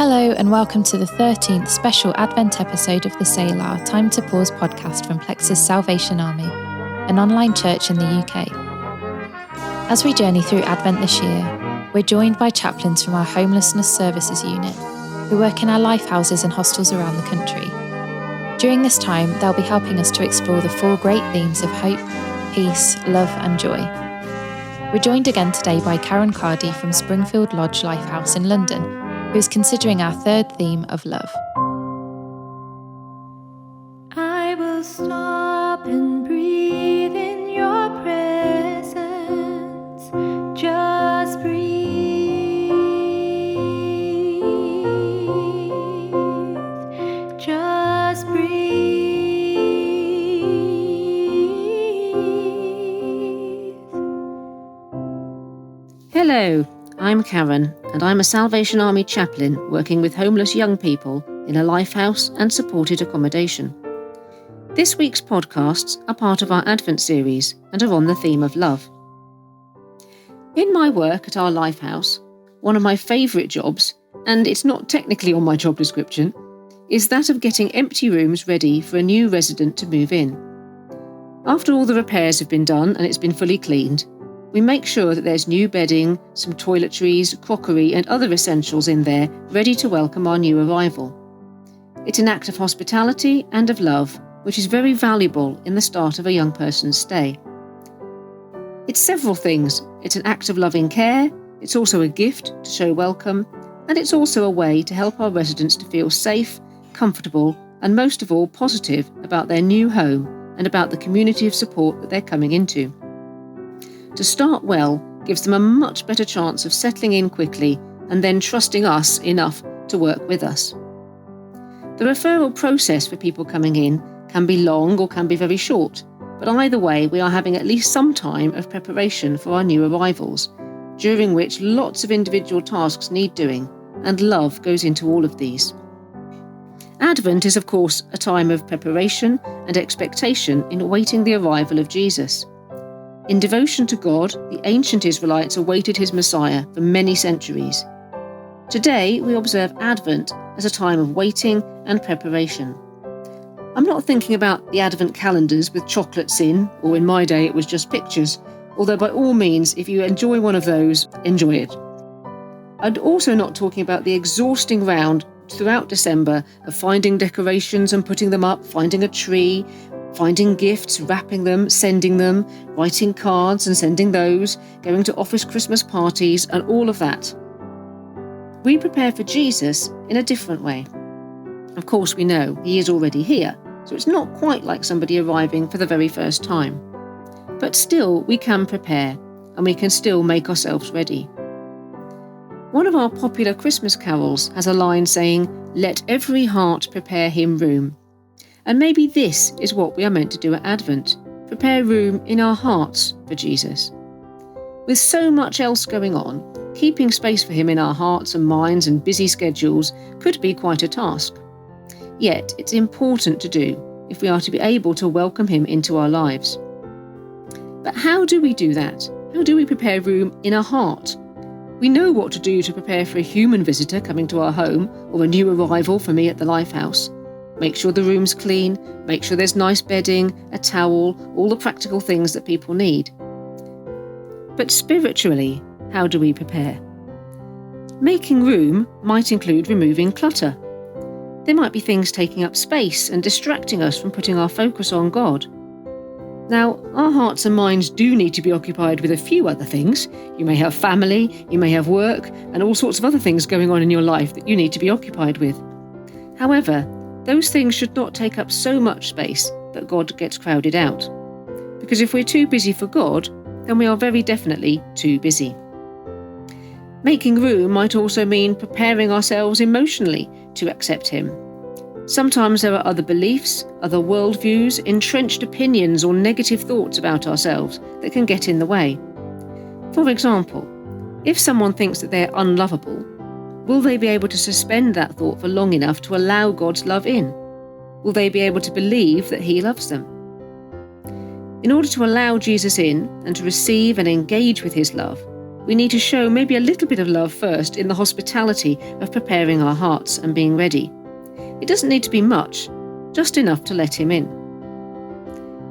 Hello and welcome to the 13th special Advent episode of the Selah Time to Pause podcast from Plexus Salvation Army, an online church in the UK. As we journey through Advent this year, we're joined by chaplains from our Homelessness Services Unit, who work in our lifehouses and hostels around the country. During this time, they'll be helping us to explore the four great themes of hope, peace, love and joy. We're joined again today by Karen Cardy from Springfield Lodge Lifehouse in London, who is considering our third theme of love. I will stop and breathe in your presence. Just breathe. Just breathe. Hello, I'm Karen, and I'm a Salvation Army chaplain working with homeless young people in a lifehouse and supported accommodation. This week's podcasts are part of our Advent series and are on the theme of love. In my work at our lifehouse, one of my favourite jobs, and it's not technically on my job description, is that of getting empty rooms ready for a new resident to move in. After all the repairs have been done and it's been fully cleaned, we make sure that there's new bedding, some toiletries, crockery and other essentials in there ready to welcome our new arrival. It's an act of hospitality and of love, which is very valuable in the start of a young person's stay. It's several things. It's an act of loving care, it's also a gift to show welcome, and it's also a way to help our residents to feel safe, comfortable, and most of all positive about their new home and about the community of support that they're coming into. To start well gives them a much better chance of settling in quickly and then trusting us enough to work with us. The referral process for people coming in can be long or can be very short, but either way we are having at least some time of preparation for our new arrivals, during which lots of individual tasks need doing, and love goes into all of these. Advent is of course a time of preparation and expectation in awaiting the arrival of Jesus. In devotion to God, the ancient Israelites awaited his Messiah for many centuries. Today, we observe Advent as a time of waiting and preparation. I'm not thinking about the Advent calendars with chocolates in, or in my day it was just pictures, although by all means, if you enjoy one of those, enjoy it. I'm also not talking about the exhausting round throughout December of finding decorations and putting them up, finding a tree, finding gifts, wrapping them, sending them, writing cards and sending those, going to office Christmas parties and all of that. We prepare for Jesus in a different way. Of course, we know he is already here, so it's not quite like somebody arriving for the very first time. But still, we can prepare, and we can still make ourselves ready. One of our popular Christmas carols has a line saying, "Let every heart prepare him room." And maybe this is what we are meant to do at Advent, prepare room in our hearts for Jesus. With so much else going on, keeping space for him in our hearts and minds and busy schedules could be quite a task. Yet it's important to do if we are to be able to welcome him into our lives. But how do we do that? How do we prepare room in our heart? We know what to do to prepare for a human visitor coming to our home or a new arrival for me at the Lifehouse. Make sure the room's clean, make sure there's nice bedding, a towel, all the practical things that people need. But spiritually, how do we prepare? Making room might include removing clutter. There might be things taking up space and distracting us from putting our focus on God. Now, our hearts and minds do need to be occupied with a few other things. You may have family, you may have work, and all sorts of other things going on in your life that you need to be occupied with. However, those things should not take up so much space that God gets crowded out. Because if we're too busy for God, then we are very definitely too busy. Making room might also mean preparing ourselves emotionally to accept him. Sometimes there are other beliefs, other worldviews, entrenched opinions or negative thoughts about ourselves that can get in the way. For example, if someone thinks that they're unlovable, will they be able to suspend that thought for long enough to allow God's love in? Will they be able to believe that he loves them? In order to allow Jesus in and to receive and engage with his love, we need to show maybe a little bit of love first in the hospitality of preparing our hearts and being ready. It doesn't need to be much, just enough to let him in.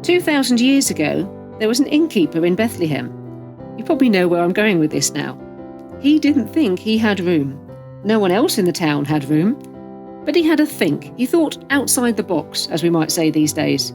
2,000 years ago, there was an innkeeper in Bethlehem. You probably know where I'm going with this now. He didn't think he had room. No one else in the town had room. But he had a think. He thought outside the box, as we might say these days.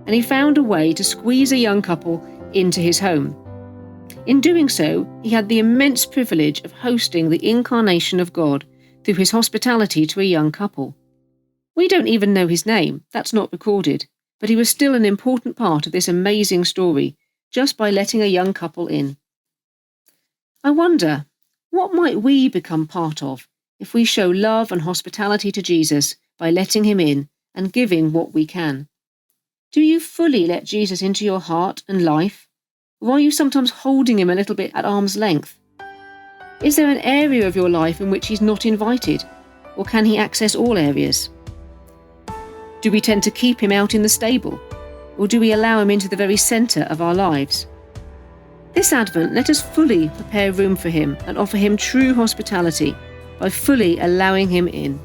And he found a way to squeeze a young couple into his home. In doing so, he had the immense privilege of hosting the incarnation of God through his hospitality to a young couple. We don't even know his name, that's not recorded, but he was still an important part of this amazing story, just by letting a young couple in. I wonder, what might we become part of if we show love and hospitality to Jesus by letting him in and giving what we can? Do you fully let Jesus into your heart and life? Or are you sometimes holding him a little bit at arm's length? Is there an area of your life in which he's not invited? Or can he access all areas? Do we tend to keep him out in the stable? Or do we allow him into the very centre of our lives? This Advent, let us fully prepare room for him and offer him true hospitality by fully allowing him in.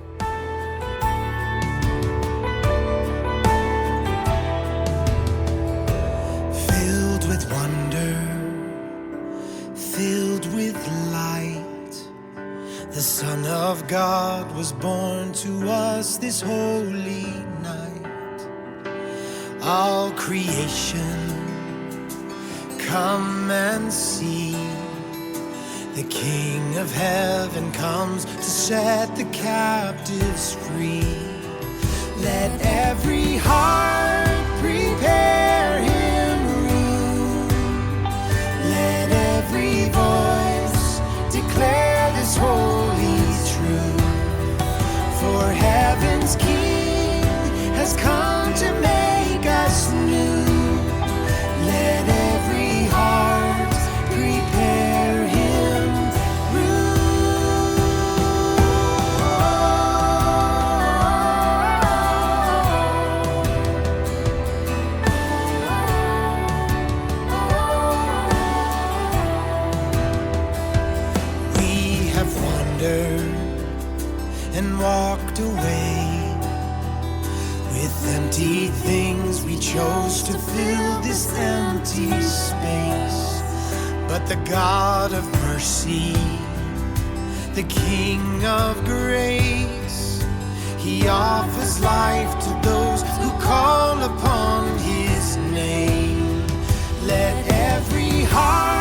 Filled with wonder, filled with light, the Son of God was born to us this holy night. All creation, come and see, the King of heaven comes to set the captives free. Let every heart prepare him room. Let every voice declare this holy truth. For heaven's King has come to make us new. Let every heart prepare him room. We have wandered and walked away with empty things. We chose to fill this empty space, but the God of mercy, the King of grace, he offers life to those who call upon his name. Let every heart